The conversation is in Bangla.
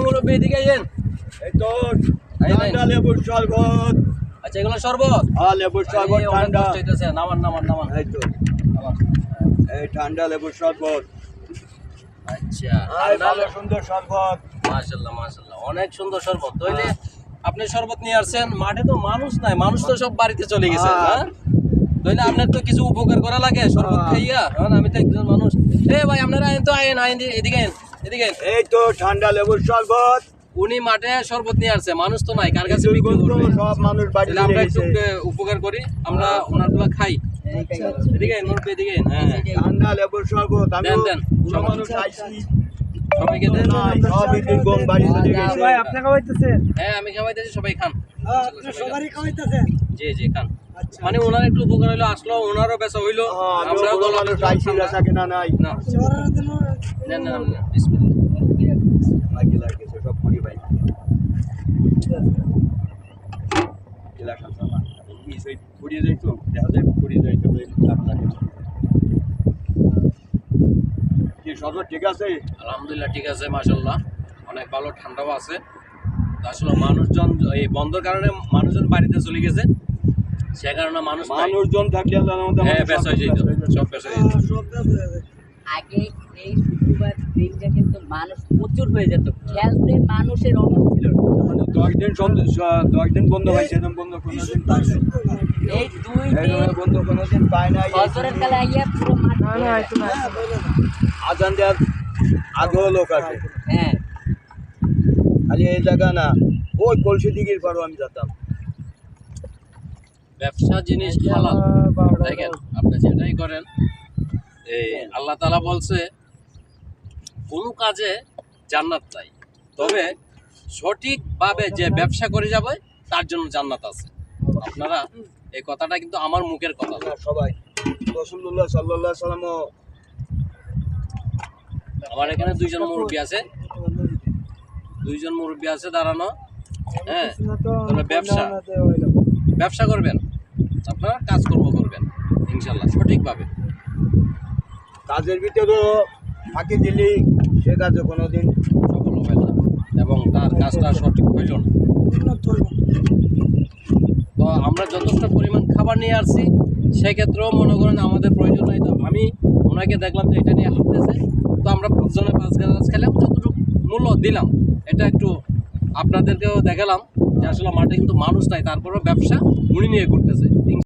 মুরব্বী এদিকে আইয়েন। এই তো ঠান্ডা লেবুর শরবত। আচ্ছা এগুলো শরবত? হ্যাঁ, লেবুর শরবত ঠান্ডা। নামান নামান নামান। এই তো এই ঠান্ডা লেবুর শরবত। আচ্ছা ভালো সুন্দর শরবত। মাশাআল্লাহ মাশাআল্লাহ, অনেক সুন্দর শরবত। তাইলে আপনি শরবত নিয়ে আসছেন, মাঠে তো মানুষ নাই, মানুষ তো সব বাড়িতে চলে গেছে। হ্যাঁ, তাইলে আপনার তো কিছু উপকার করা লাগে শরবত খাইয়া। আমি তো একজন মানুষ। ভাই আপনারা আইন তো, আইন আইন এদিকে আইন, এদিকে আইন। এই তো ঠান্ডা লেবুর শরবত। উনি মাঠে শরবত নিয়ে আসছে, মানুষ তো নাই, কার কাছে সব মানুষ বাড়িতে আমরা একটু উপকার করি, আমরা ওনারগুলো খাই। এদিকে আইন মুরব্বী, এদিকে আইন। হ্যাঁ, ঠান্ডা লেবুর শরবত। আমি দেন দেন, সব মানুষ খাইছি। সবাইকে দেন। সব ইদিন গম বাড়ি চলে গেছে। ভাই আপনি খাওয়াইতেছেন? হ্যাঁ আমি খাওয়াইতেছি, সবাই খান। আপনি সবারই খাওয়াইতেছেন? জি জি খান। মানে ওনার একটু উপকার হইলো, আসলো ওনারও বেচা হইলো, আমরাও গলা খাইছি বেচা কেনা নাই। না সবার জন্য দেন না, বিসমিল্লাহ। লাগি লাগছে সব পুরি ভাই। এলা খাসা না। এই সেই পুরি যাইতো, দেখা যায় পুরি যাইতো লাভ লাগে। কি শরবত ঠিক আছে? আলহামদুলিল্লাহ ঠিক আছে, মাশাআল্লাহ অনেক ভালো, ঠান্ডাও আছে। তো আসলে মানুষজন এই বন্ধর কারণে মানুষজন বাড়িতে চলে গেছে, সে কারণে মানুষজন থাকলে বেচা হয়ে যেত, সব বেচা হয়ে যেত। সব হয়ে যায়। আগে এই শুক্রবার দিনটা কিন্তু মানুষ প্রচুর হয়ে যেত, খেলতে মানুষের অভাব ছিল না। মানে 10 দিন বন্ধ হয়েছে, একদম বন্ধ কোনো দিন পায় নাই। এই দুই দিন এইভাবে বন্ধ কোনো দিন পায় নাই। ফজরের কালে আইয়া পুরো মাঠ ভরে যায়। আজান দেওয়ার আগেও লোক আসে। হ্যাঁ, খালি এই জায়গা না, ওই কলসি দিঘির পারও আমি যেতাম। ব্যবসা জিনিস হালাল। দেখেন আপনি যেটাই করেন, এই আল্লাহ তাআলা বলছে কোন কাজে জান্নাত নাই, তবে সঠিকভাবে যে ব্যবসা করে যাবে তার জন্য জান্নাত আছে। আপনারা এই কথাটা কিন্তু আমার মুখের কথা না। সবাই রাসূলুল্লাহ সাল্লাল্লাহু আলাইহি সাল্লাম আমার এখানে দুইজন মুরব্বী আছে দাঁড়ানো। হ্যাঁ, তবে ব্যবসা করবেন, আপনারা কাজকর্ম করবেন ইনশাল্লাহ সঠিকভাবে। কাজের ভিতরেও ফাঁকি দিলি সে কাজে কোনোদিন সফল হবে না এবং তার কাজটা সঠিক হইল না। উন্নত হইব। তো আমরা যথেষ্ট পরিমাণ খাবার নিয়ে আসছি, সেক্ষেত্রেও মনে করেন আমাদের প্রয়োজন নাই। তো আমি ওনাকে দেখলাম যে এটা নিয়ে হাঁটতেছে, তো আমরা 5 জনে 5 গ্লাস খেলাম, যতটুকু মূল্য দিলাম এটা একটু আপনাদেরকেও দেখালাম যে আসলে মাঠে কিন্তু মানুষ নাই, তারপরেও ব্যবসা উনি নিয়ে করতেছে।